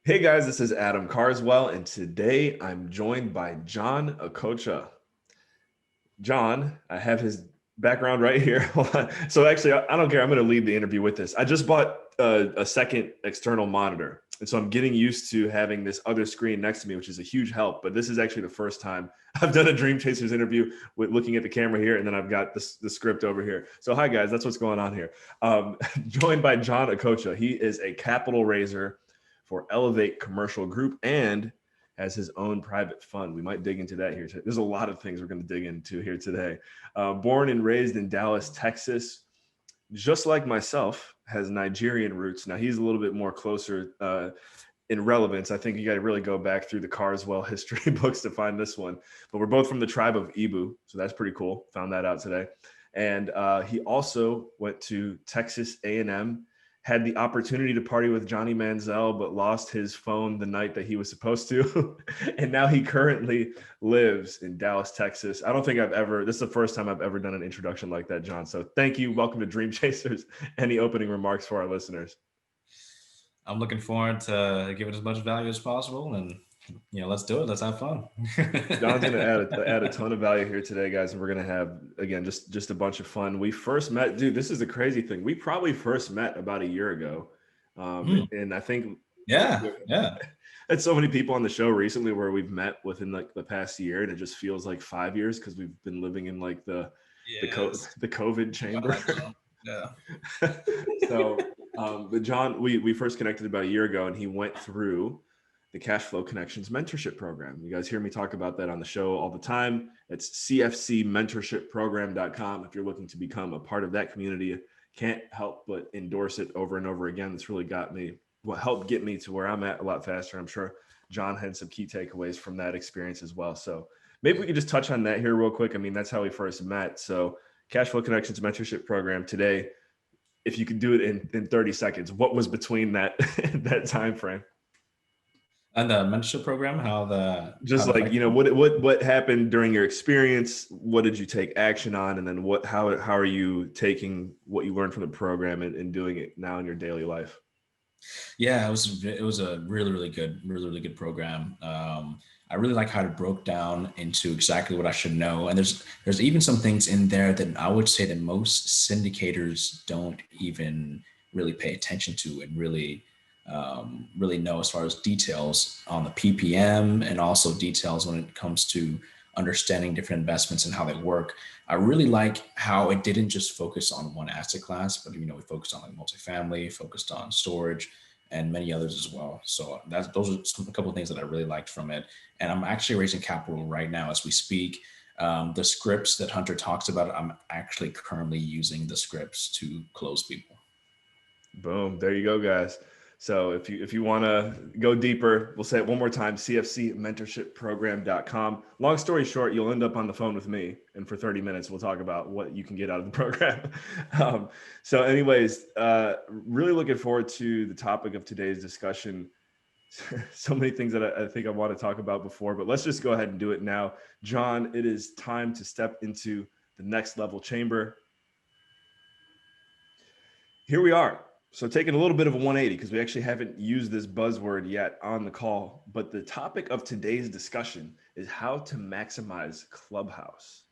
Hey guys, this is Adam Carswell, and today I'm joined by John Okocha. John, I have his background right here. So actually, I don't care. I'm going to lead the interview with this. I just bought a second external monitor, and so I'm getting used to having this other screen next to me, which is a huge help. But this is actually the first time I've done a Dream Chasers interview with looking at the camera here, and then I've got the script over here. So hi guys, that's what's going on here. Joined by John Okocha. He is a capital raiser for Elevate Commercial Group and has his own private fund. We might dig into that here. There's a lot of things we're going to dig into here today. Born and raised in Dallas, Texas, just like myself, has Nigerian roots. Now he's a little bit more closer in relevance. I think you got to really go back through the Carswell history books to find this one. But we're both from the tribe of Ibu, so that's pretty cool. Found that out today. And he also went to Texas A&M, had the opportunity to party with Johnny Manziel, but lost his phone the night that he was supposed to. And now he currently lives in Dallas, Texas. I don't think this is the first time I've ever done an introduction like that, John. So thank you. Welcome to Dream Chasers. Any opening remarks for our listeners? I'm looking forward to giving as much value as possible, and let's do it. Let's have fun. John's going to add a ton of value here today, guys, and we're going to have, again, just a bunch of fun. We first met, dude, this is a crazy thing. We probably first met about a year ago. And I think yeah had so many people on the show recently where we've met within like the past year, and it just feels like 5 years because we've been living in like the COVID chamber. Yeah. So, but John, we first connected about a year ago, and he went through the Cash Flow Connections Mentorship Program. You guys hear me talk about that on the show all the time. It's CFC Mentorship Program.com. If you're looking to become a part of that community, can't help but endorse it over and over again. It's really helped get me to where I'm at a lot faster. I'm sure John had some key takeaways from that experience as well. So maybe we could just touch on that here real quick. I mean, that's how we first met. So Cash Flow Connections Mentorship Program today, if you could do it in 30 seconds, what was between that time frame? And the mentorship program, what happened during your experience? What did you take action on? And then how are you taking what you learned from the program and doing it now in your daily life? Yeah, it was a really good program. I really like how it broke down into exactly what I should know. And there's even some things in there that I would say that most syndicators don't even really pay attention to and really know as far as details on the PPM and also details when it comes to understanding different investments and how they work. I really like how it didn't just focus on one asset class, but we focused on like multifamily, focused on storage, and many others as well. So those are a couple of things that I really liked from it. And I'm actually raising capital right now as we speak. The scripts that Hunter talks about, I'm actually currently using the scripts to close people. Boom. There you go, guys. So if you want to go deeper, we'll say it one more time, cfcmentorshipprogram.com. Long story short, you'll end up on the phone with me, and for 30 minutes, we'll talk about what you can get out of the program. So anyways, really looking forward to the topic of today's discussion. So many things that I think I want to talk about before, but let's just go ahead and do it now. John, it is time to step into the next level chamber. Here we are. So taking a little bit of a 180 because we actually haven't used this buzzword yet on the call, but the topic of today's discussion is how to maximize Clubhouse.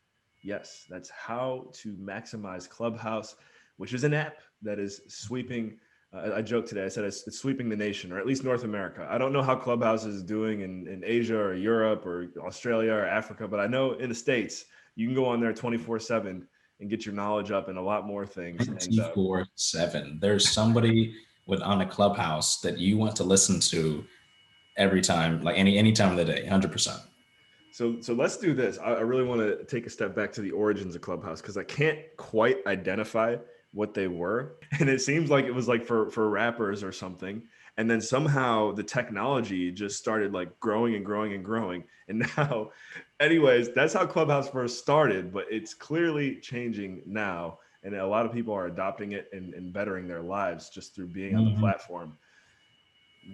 Yes, that's how to maximize Clubhouse, which is an app that is sweeping. I joked today, I said it's sweeping the nation, or at least North America. I don't know how Clubhouse is doing in Asia or Europe or Australia or Africa, but I know in the States, you can go on there 24/7 and get your knowledge up and a lot more things. 24/7. There's somebody on a Clubhouse that you want to listen to every time, like any time of the day, 100%. So let's do this. I really want to take a step back to the origins of Clubhouse because I can't quite identify what they were. And it seems like it was like for rappers or something. And then somehow the technology just started like growing and growing and growing. And now, anyways, that's how Clubhouse first started, but it's clearly changing now. And a lot of people are adopting it and bettering their lives just through being on the platform.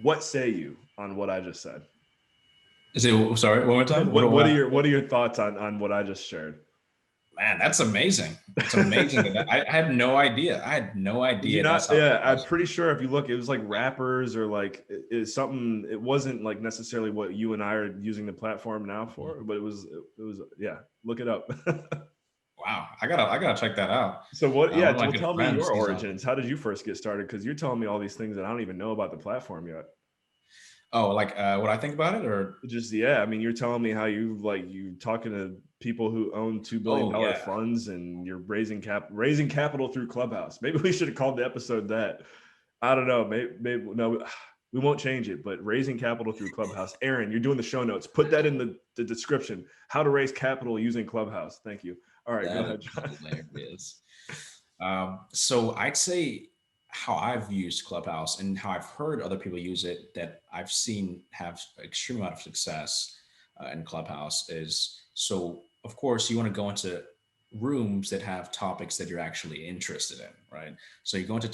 What say you on what I just said? Sorry, one more time. What are your thoughts on what I just shared? Man, that's amazing. It's amazing. I had no idea. I had no Did you idea that's not? how Yeah, I'm Clubhouse. pretty sure if you look, it was like rappers or like something. It wasn't like necessarily what you and I are using the platform now for, but it was yeah. Look it up. Wow, I gotta check that out. So what? Yeah, One of my well, good tell me friends, your he's on. origins. How did you first get started? Because you're telling me all these things that I don't even know about the platform yet. Oh, like what I think about it, or Just yeah, I mean, you're telling me how you talking to people who own $2 billion oh yeah, funds and you're raising capital through Clubhouse. Maybe we should have called the episode that. I don't know. Maybe no, we won't change it. But raising capital through Clubhouse. Aaron, you're doing the show notes. Put that in the description. How to raise capital using Clubhouse. Thank you. All right, go that ahead, is John. hilarious. So I'd say how I've used Clubhouse and how I've heard other people use it that I've seen have extreme amount of success in Clubhouse is so of course you want to go into rooms that have topics that you're actually interested in, right? So you go into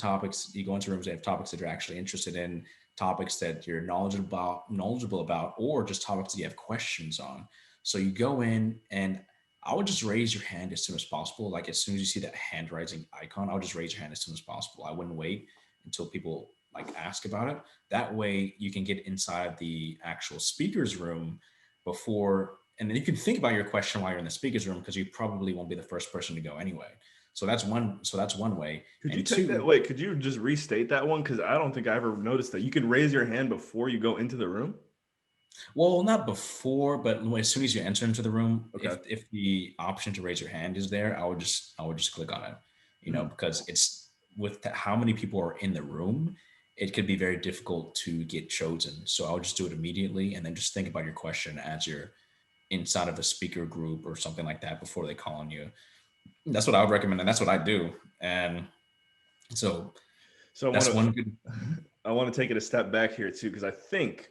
rooms that have topics that you're actually interested in, topics that you're knowledgeable about, or just topics that you have questions on. So you go in and I would just raise your hand as soon as possible. Like as soon as you see that hand raising icon, I would just raise your hand as soon as possible. I wouldn't wait until people like ask about it. That way you can get inside the actual speaker's room before, and then you can think about your question while you're in the speaker's room because you probably won't be the first person to go anyway. So that's one way. Could you And take that? two, Wait, could you just restate that one? Because I don't think I ever noticed that. You can raise your hand before you go into the room. well, not before, but as soon as you enter into the room, Okay. if the option to raise your hand is there, I would just click on it, Hmm. because it's with how many people are in the room, it could be very difficult to get chosen. So I would just do it immediately, and then just think about your question as you're inside of a speaker group or something like that before they call on you. That's what I would recommend, and that's what I do. And so So that's one good. I want to take it a step back here too, because I think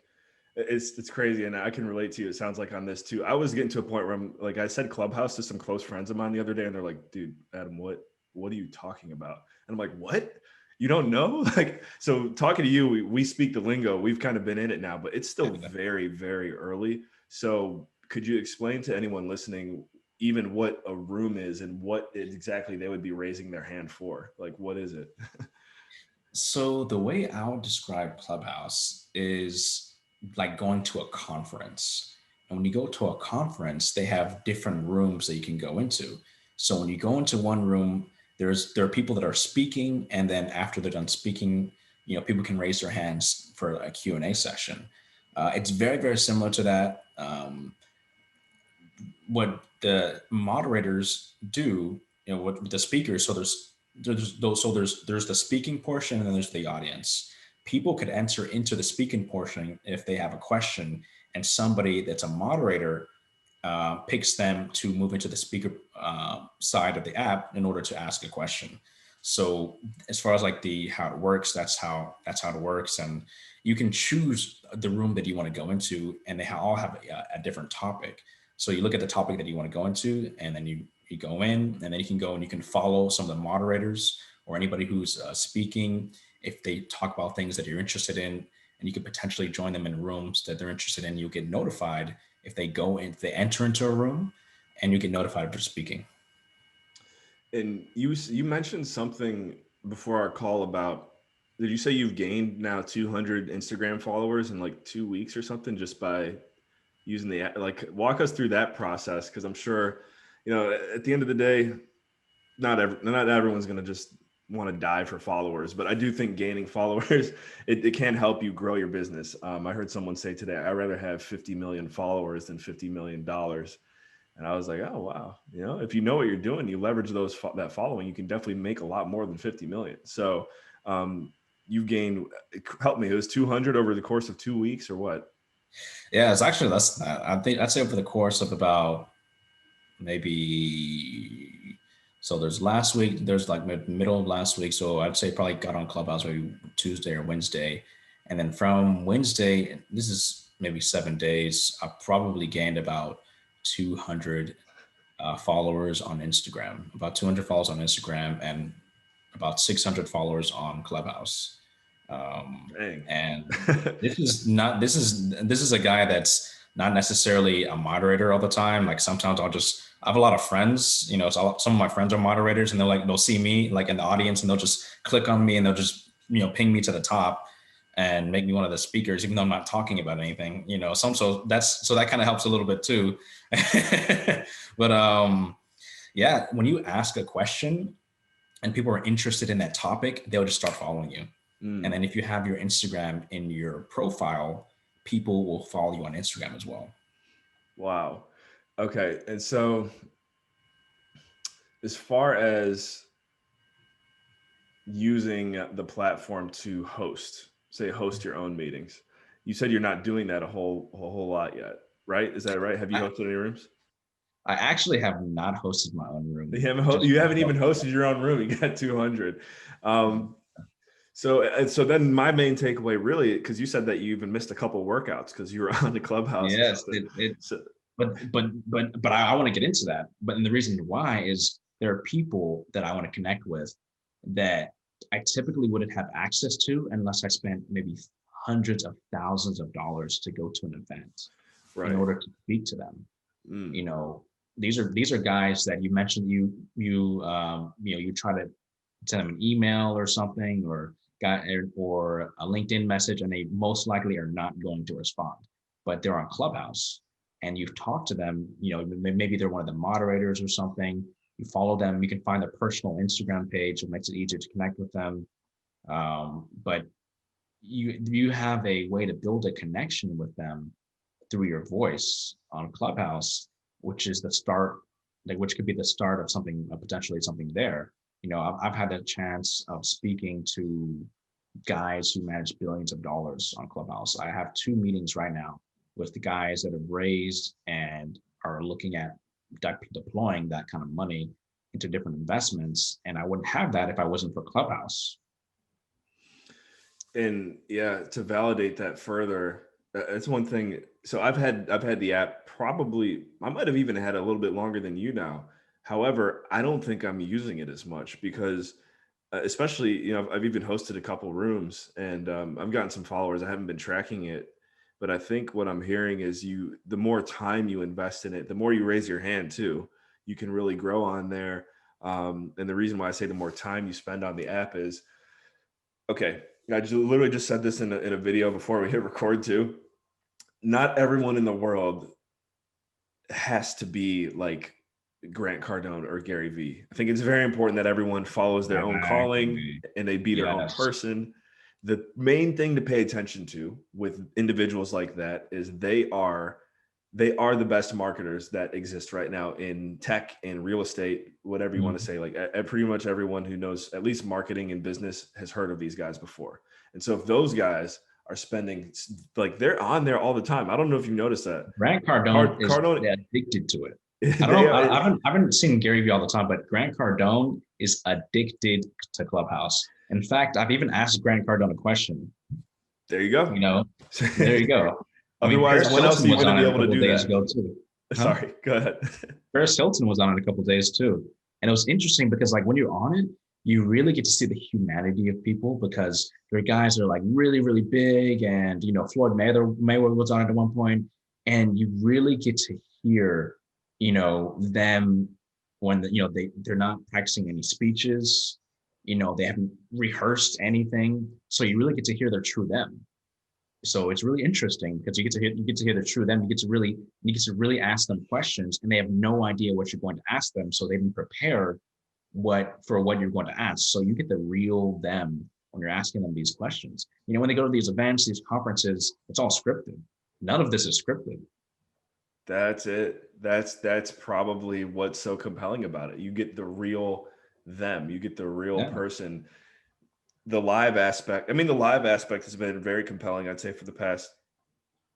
it's crazy, and I can relate to you. It sounds like on this too. I was getting to a point where I'm like, I said Clubhouse to some close friends of mine the other day, and they're like, "Dude, Adam, what are you talking about?" And I'm like, "What? You don't know?" Like, so talking to you, we speak the lingo. We've kind of been in it now, but it's still very, very early. So could you explain to anyone listening even what a room is and what exactly they would be raising their hand for? Like, what is it? So the way I would describe Clubhouse is like going to a conference. And when you go to a conference, they have different rooms that you can go into. So when you go into one room, there are people that are speaking, and then after they're done speaking, people can raise their hands for a Q&A session. It's very, very similar to that. What the moderators do, what the speakers. So there's the speaking portion, and then there's the audience. People could enter into the speaking portion if they have a question, and somebody that's a moderator picks them to move into the speaker side of the app in order to ask a question. So as far as like the how it works, that's how it works, and you can choose the room that you want to go into, and they all have a different topic. So you look at the topic that you want to go into, and then you go in, and then you can go and you can follow some of the moderators or anybody who's speaking. If they talk about things that you're interested in, and you could potentially join them in rooms that they're interested in, you'll get notified if they enter into a room, and you get notified if they're speaking. And you mentioned something before our call about, did you say you've gained now 200 Instagram followers in like 2 weeks or something just by using the app? Like, walk us through that process, because I'm sure, at the end of the day, not everyone's going to just want to die for followers, but I do think gaining followers, it can help you grow your business. I heard someone say today, I'd rather have 50 million followers than $50 million. And I was like, oh wow, if you know what you're doing, you leverage that following, you can definitely make a lot more than 50 million. So you've gained, help me, it was 200 over the course of 2 weeks or what? Yeah, it's actually less than that. I think I'd say over the course of about maybe, so there's last week, there's like middle of last week. So I'd say probably got on Clubhouse maybe Tuesday or Wednesday. And then from Wednesday, this is maybe 7 days, I probably gained about 200 followers on Instagram, about 200 followers on Instagram, and about 600 followers on Clubhouse. Dang. And this is a guy that's not necessarily a moderator all the time. Like sometimes I have a lot of friends, you know, so some of my friends are moderators, and they'll see me like in the audience, and they'll just click on me, and they'll just, you know, ping me to the top and make me one of the speakers, even though I'm not talking about anything, you know. So that kind of helps a little bit too. But yeah, when you ask a question and people are interested in that topic, they'll just start following you. And then if you have your Instagram in your profile, people will follow you on Instagram as well. Wow. Okay. And so as far as using the platform to host your own meetings, you said you're not doing that a whole lot yet, right? Is that right? Have you hosted any rooms? I actually have not hosted my own room. You haven't even hosted your own room. You got 200. So then my main takeaway really, because you said that you even missed a couple of workouts because you were on the Clubhouse. Yes, but I want to get into that. But the reason why is there are people that I want to connect with that I typically wouldn't have access to unless I spent maybe hundreds of thousands of dollars to go to an event in order to speak to them. You know, these are guys that you mentioned you try to send them an email or something, or a LinkedIn message, and they most likely are not going to respond. But they're on Clubhouse, and you've talked to them. You know, maybe they're one of the moderators or something. You follow them. You can find their personal Instagram page. It makes it easier to connect with them. But you have a way to build a connection with them through your voice on Clubhouse, which is the start, which could be the start of something, potentially something there. You know, I've had the chance of speaking to guys who manage billions of dollars on Clubhouse. I have 2 meetings right now with the guys that have raised and are looking at deploying that kind of money into different investments. And I wouldn't have that if I wasn't for Clubhouse. And yeah, to validate that further, that's one thing. So I've had the app probably, I might have even had a little bit longer than you now. However, I don't think I'm using it as much because especially, you know, I've even hosted a couple rooms and I've gotten some followers. I haven't been tracking it, but I think what I'm hearing is the more time you invest in it, the more you raise your hand too, you can really grow on there. And the reason why I say the more time you spend on the app is, okay, I literally just said this in a video before we hit record too. Not everyone in the world has to be like Grant Cardone or Gary Vee. I think it's very important that everyone follows their own calling and they be their own person. The main thing to pay attention to with individuals like that is they are the best marketers that exist right now in tech and real estate, whatever you want to say. Like pretty much everyone who knows at least marketing and business has heard of these guys before. And so if those guys are spending, like they're on there all the time. I don't know if you noticed that. Grant Cardone is addicted to it. I don't know. I haven't seen Gary Vee all the time, but Grant Cardone is addicted to Clubhouse. In fact, I've even asked Grant Cardone a question. There you go. You know, there you go. Otherwise, when else are you going to be able to do that? Too. Sorry, go ahead. Paris Hilton was on it a couple of days too. And it was interesting because like when you're on it, you really get to see the humanity of people, because there are guys that are like really, really big. And, you know, Floyd Mayweather was on it at one point, and you really get to hear, you know, them when, you know, they're not practicing any speeches, you know, they haven't rehearsed anything. So you really get to hear their true them. So it's really interesting because you get to hear the true them. You get to really ask them questions, and they have no idea what you're going to ask them. So they've been prepared for what you're going to ask. So you get the real them when you're asking them these questions. You know, when they go to these events, these conferences, it's all scripted. None of this is scripted. That's it. That's probably what's so compelling about it. You get the real them. You get the real person. The live aspect. I mean, the live aspect has been very compelling, I'd say, for the past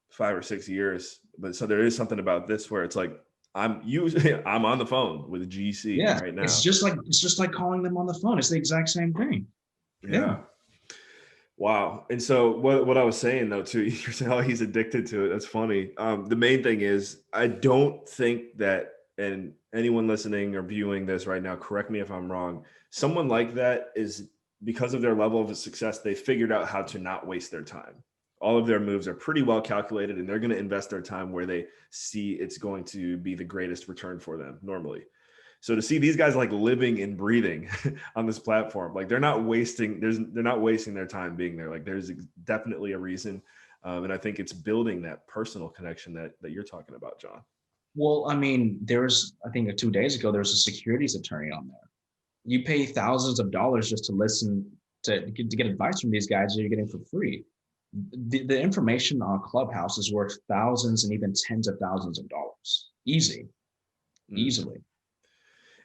5 or 6 years. But so there is something about this where it's like I'm on the phone with GC right now. It's just like calling them on the phone. It's the exact same thing. Yeah. Wow. And so what I was saying though, too, you're saying, oh, he's addicted to it. That's funny. The main thing is, I don't think that, and anyone listening or viewing this right now, correct me if I'm wrong, someone like that is, because of their level of success, they figured out how to not waste their time. All of their moves are pretty well calculated, and they're going to invest their time where they see it's going to be the greatest return for them normally. So to see these guys like living and breathing on this platform, like they're not wasting their time being there. Like there's definitely a reason. And I think it's building that personal connection that you're talking about, John. Well, I mean, I think 2 days ago, there was a securities attorney on there. You pay thousands of dollars just to listen to get advice from these guys that you're getting for free. The information on Clubhouse is worth thousands and even tens of thousands of dollars. Easily.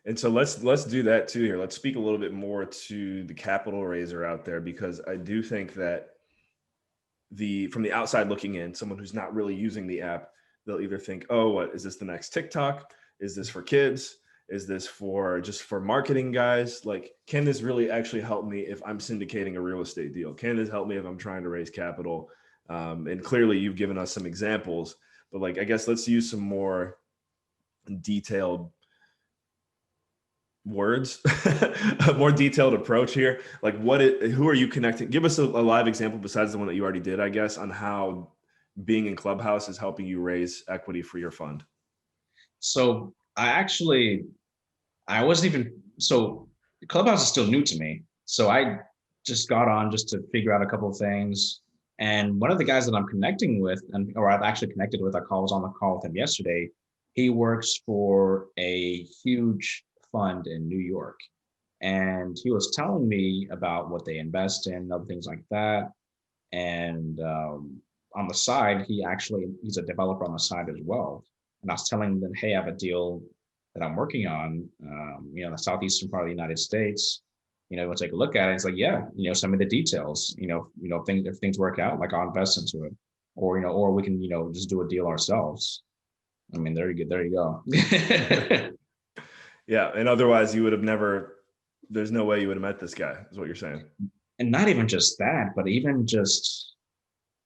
And so let's do that too here. Let's speak a little bit more to the capital raiser out there, because I do think that from the outside looking in, someone who's not really using the app, they'll either think, oh, what is this, the next TikTok? Is this for kids? Is this for just for marketing guys? Like, can this really actually help me if I'm syndicating a real estate deal? Can this help me if I'm trying to raise capital? And clearly you've given us some examples, but like, I guess let's use some more detailed words, a more detailed approach here. Like who are you connecting? Give us a live example besides the one that you already did, I guess, on how being in Clubhouse is helping you raise equity for your fund. So Clubhouse is still new to me. So I just got on just to figure out a couple of things. And one of the guys that I'm connecting with, or I've actually connected with, I was on the call with him yesterday. He works for a huge fund in New York. And he was telling me about what they invest in, other things like that. And on the side, he's a developer on the side as well. And I was telling them, hey, I have a deal that I'm working on, the southeastern part of the United States. We'll take a look at it. It's like, yeah, send me the details. If things work out, like I'll invest into it, or we can, just do a deal ourselves. I mean, there you go. Yeah, and otherwise you would have never. There's no way you would have met this guy, is what you're saying. And not even just that, but even just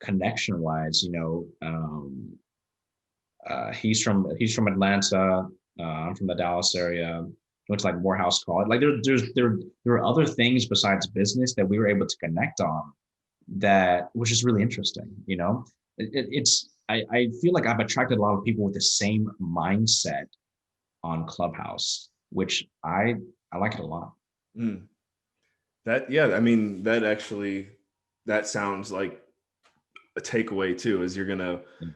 connection-wise, he's from Atlanta. I'm from the Dallas area. He went to like Morehouse College. Like there are other things besides business that we were able to connect on, that which is really interesting. I feel like I've attracted a lot of people with the same mindset on Clubhouse, which I like it a lot. That sounds like a takeaway too, is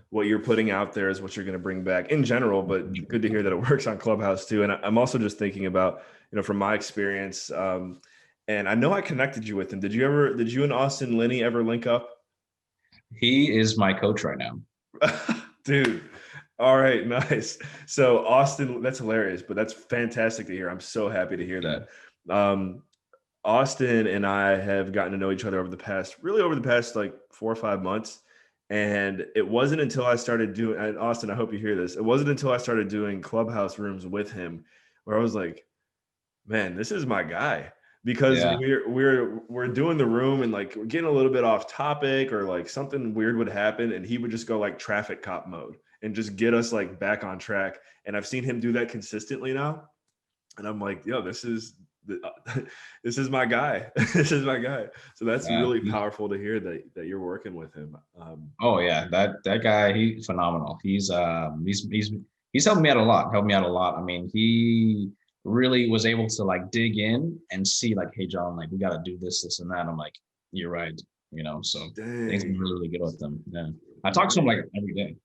what you're putting out there is what you're going to bring back in general, but good to hear that it works on Clubhouse too. And I'm also just thinking about, from my experience, and I know I connected you with him. Did you and Austin Linney ever link up? He is my coach right now. Dude. All right, nice. So Austin, that's hilarious, but that's fantastic to hear. I'm so happy to hear that. Austin and I have gotten to know each other over the past like 4 or 5 months. And it wasn't until I started doing, and Austin, I hope you hear this. It wasn't until I started doing Clubhouse rooms with him where I was like, man, this is my guy. Because we're doing the room and like we're getting a little bit off topic, or like something weird would happen and he would just go like traffic cop mode and just get us like back on track. And I've seen him do that consistently now. And I'm like, yo, this is my guy. This is my guy. So that's really powerful to hear that you're working with him. Oh yeah, that guy, he's phenomenal. He's helped me out a lot. I mean, he really was able to like dig in and see like, hey John, like we got to do this and that. I'm like, you're right. So things are really, really good with them. Yeah. I talk to him like every day.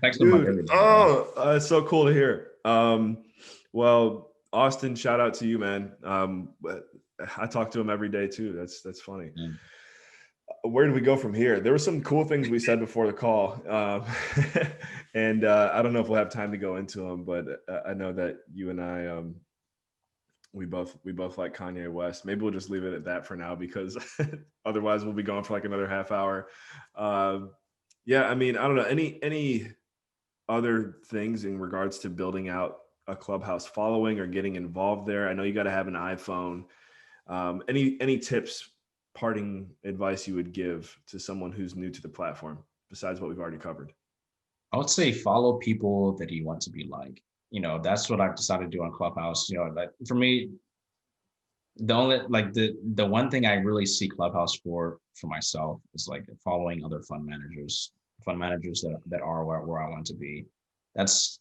Text him like every day. Oh, it's so cool to hear. Well, Austin, shout out to you, man. I talk to him every day too. That's funny. Yeah. Where do we go from here? There were some cool things we said before the call. And I don't know if we'll have time to go into them, but I know that you and I, we both like Kanye West. Maybe we'll just leave it at that for now, because otherwise we'll be going for like another half hour. Yeah, I mean, I don't know, any other things in regards to building out a Clubhouse following or getting involved there? I know you got to have an iPhone. Any tips, parting advice you would give to someone who's new to the platform besides what we've already covered? I would say follow people that you want to be like. That's what I've decided to do on Clubhouse. That for me, The only like the one thing I really see Clubhouse for myself is like following other fund managers that are where I want to be. That's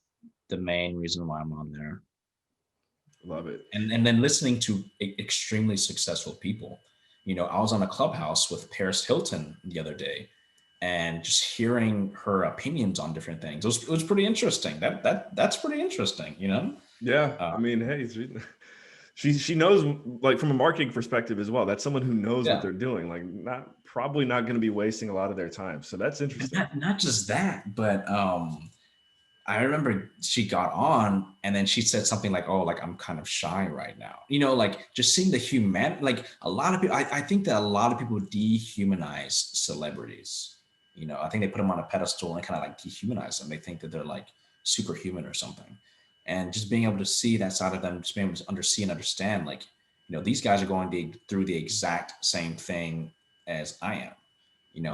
the main reason why I'm on there. Love it. And then listening to extremely successful people. I was on a Clubhouse with Paris Hilton the other day, and just hearing her opinions on different things. It was pretty interesting. That's pretty interesting. Yeah, Uh, I mean, hey, she knows, like, from a marketing perspective as well. That's someone who knows what yeah. they're doing. Like, probably not going to be wasting a lot of their time. So that's But interesting. not just that, but I remember she got on and then she said something like, "Oh, like I'm kind of shy right now." Like just seeing the like a lot of people. I think that a lot of people dehumanize celebrities. I think they put them on a pedestal and kind of like dehumanize them. They think that they're like superhuman or something. And just being able to see that side of them, just being able to see and understand, like, these guys are going through the exact same thing as I am.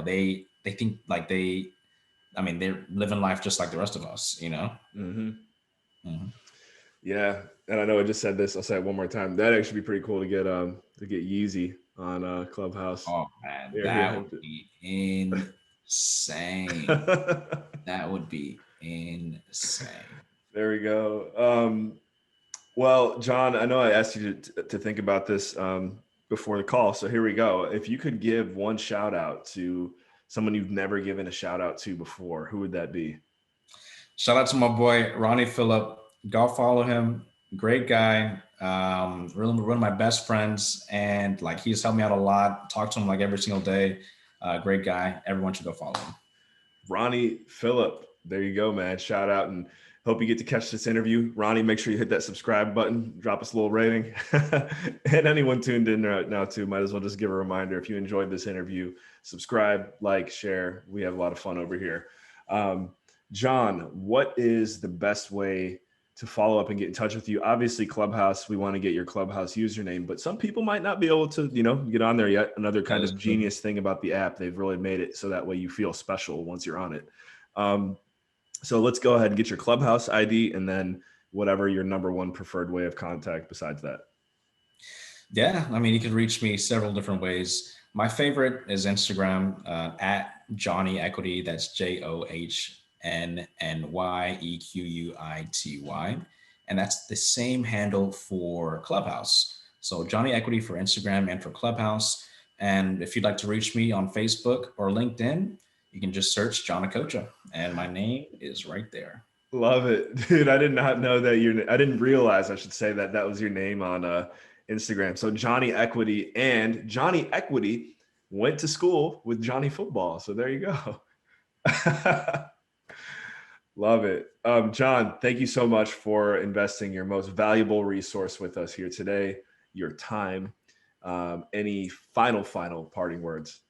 They think like I mean, they're living life just like the rest of us. Hmm. Mhm. Yeah, and I know I just said this. I'll say it one more time. That'd actually be pretty cool to get Yeezy on Clubhouse Oh man, that area. would be insane. That would be insane. There we go. Well, John, I know I asked you to think about this before the call, so here we go. If you could give one shout out to someone you've never given a shout out to before, who would that be? Shout out to my boy Ronnie Phillip. Go follow him. Great guy. Really one of my best friends, and like he's helped me out a lot. Talk to him like every single day. Great guy. Everyone should go follow him. Ronnie Phillip. There you go, man. Shout out, and hope you get to catch this interview. Ronnie, make sure you hit that subscribe button, drop us a little rating. And anyone tuned in right now too, might as well just give a reminder. If you enjoyed this interview, subscribe, like, share. We have a lot of fun over here. Um, John, what is the best way to follow up and get in touch with you? Obviously, Clubhouse, we want to get your Clubhouse username, but some people might not be able to, get on there yet. Another That kind is of true. genius thing about the app, they've really made it so that way you feel special once you're on it. Um, so let's go ahead and get your Clubhouse ID and then whatever your number one preferred way of contact besides that. Yeah, I mean, you can reach me several different ways. My favorite is Instagram at Johnny Equity. That's JohnNNYEQUITY. And that's the same handle for Clubhouse. So Johnny Equity for Instagram and for Clubhouse. And if you'd like to reach me on Facebook or LinkedIn, you can just search John Okocha, and my name is right there. Love it, dude. I did not know that I didn't realize, I should say, that that was your name on Instagram. So Johnny Equity, and Johnny Equity went to school with Johnny Football. So there you go. Love it. John, thank you so much for investing your most valuable resource with us here today, your time. Any final parting words?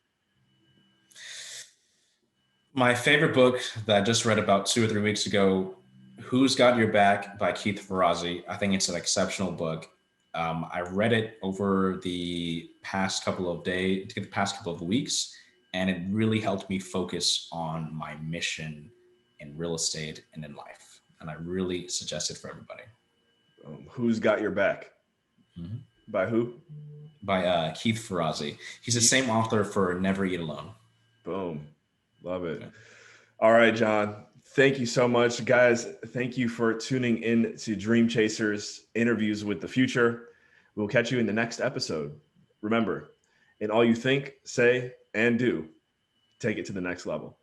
My favorite book that I just read about 2 or 3 weeks ago, Who's Got Your Back by Keith Ferrazzi. I think it's an exceptional book. I read it over the past couple of weeks, and it really helped me focus on my mission in real estate and in life. And I really suggest it for everybody. Who's Got Your Back? Mhm. By who? By Keith Ferrazzi. He's the Keith. same author for Never Eat Alone. Boom. Love it. Yeah. All right, John. Thank you so much, guys. Thank you for tuning in to Dream Chasers Interviews with the Future. We'll catch you in the next episode. Remember, in all you think, say, and do, take it to the next level.